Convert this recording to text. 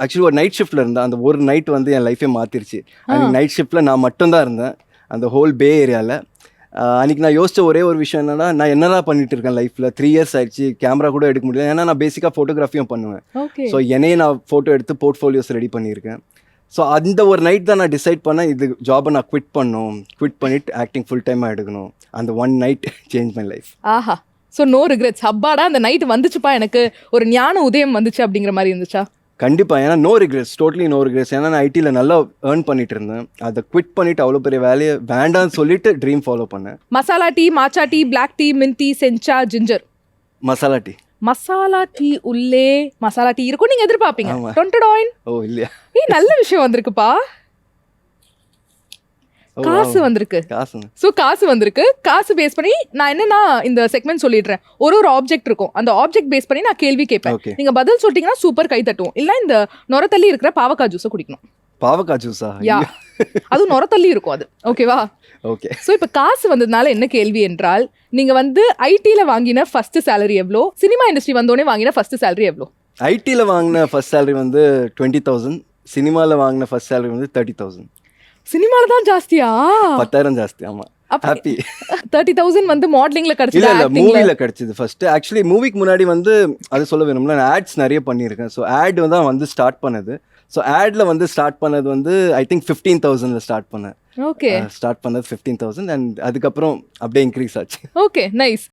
Actually ஒரு night ஷிஃப்ட்டில் இருந்தேன். அந்த ஒரு நைட் வந்து என் லைஃபே மாற்றிருச்சு. அன்றைக்கி நைட் ஷிஃப்ட்டில் நான் மட்டும்தான் இருந்தேன் அந்த ஹோல் பே ஏரியாவில். அன்றைக்கி நான் யோசித்த ஒரே ஒரு விஷயம் என்னென்னா, நான் என்னதான் பண்ணிட்டு இருக்கேன் லைஃப்பில். 3 இயர்ஸ் ஆயிடுச்சு, கேமரா கூட எடுக்க முடியல. ஏன்னா நான் பேசிக்காக ஃபோட்டோகிராஃபியும் பண்ணுவேன். ஸோ என்னையே நான் ஃபோட்டோ எடுத்து போர்ட்ஃபோலியோஸ் ரெடி பண்ணியிருக்கேன். ஸோ அந்த ஒரு நைட் தான் நான் டிசைட் பண்ணேன், இது ஜாபை நான் குவிட் பண்ணிவிட்டு ஆக்டிங் ஃபுல் டைமாக எடுக்கணும். அந்த one night change my life. ஆஹா. So no regrets. அப்பாடா அந்த நைட் வந்துச்சுப்பா, எனக்கு ஒரு ஞான உதயம் வந்துச்சு அப்படிங்கிற மாதிரி இருந்துச்சா? கண்டிப்பாக. ஏன்னா no regrets, totally no regrets. ஏன்னா நான் ஐடியில் நல்லா ஏர்ன் பண்ணிட்டு இருந்தேன். அதை குவிட் பண்ணிவிட்டு அவ்வளோ பெரிய வேலையை வேண்டான்னு சொல்லிட்டு ட்ரீம் ஃபாலோ பண்ணேன். Masala tea, matcha tea, black tea, mint tea, sencha, ginger. Masala tea. Masala tea உள்ளே மசாலா டீ இருக்கும் நீங்க எதிர்பார்ப்பீங்க. டொன்டடாயின். ஓ இல்லையா? நல்ல விஷயம் வந்திருக்குப்பா. காசு வந்திருக்கு. ஸோ காசு வந்திருக்கு. காசு பேஸ் பண்ணி நான் என்னன்னா இந்த செக்மெண்ட் சொல்லிடுறேன். ஒரு ஆப்ஜெக்ட் இருக்கும், அந்த ஆப்ஜெக்ட் பேஸ் பண்ணி நான் கேள்வி கேட்பேன். நீங்க பதில் சொல்லிட்டீங்கன்னா சூப்பர் கை தட்டுவோம். இல்ல இந்த நொரத்தள்ளி இருக்கிற பாவக்காய் ஜூஸை குடிக்கணும். பாவக்காய் ஜூஸா? யா, அதுவும் நொரத்தள்ளி இருக்கும் அது. ஓகேவா? ஓகே. ஸோ இப்போ காசு வந்ததுனால என்ன கேள்வி என்றால், நீங்க வந்து ஐடியில் வாங்கின ஃபர்ஸ்ட் சேலரி எவ்வளோ, சினிமா இண்டஸ்ட்ரி வந்தோடனே வாங்கின ஃபர்ஸ்ட் சேலரி எவ்வளோ? ஐடியில் வாங்கின ஃபர்ஸ்ட் சேலரி வந்து 20,000. சினிமாவில் வாங்கின ஃபர்ஸ்ட் சேலரி வந்து 30,000. சினிமால தான் ஜாஸ்தியா? 10,000 ஜாஸ்தி. ஆமா. ஹாப்பி. 30,000 வந்து மாடலிங்ல கிடைச்சது? இல்ல மூவில கிடைச்சது ஃபர்ஸ்ட். ஆக்சுவலி மூவிக்கு முன்னாடி வந்து அது சொல்ல வேணும்ல, நான் ஆட்ஸ் நிறைய பண்ணியிருக்கேன். ஸோ ஆட் தான் வந்து ஸ்டார்ட் பண்ணது. ஸோ ஆட்ல வந்து ஸ்டார்ட் பண்ணது வந்து ஐ திங்க் 15,000ல ஸ்டார்ட் பண்ணேன். ஓகே. ஸ்டார்ட் பண்ணது 15,000 அண்ட் அதுக்கப்புறம் அப்படியே இன்க்ரீஸ் ஆச்சு. Okay, nice.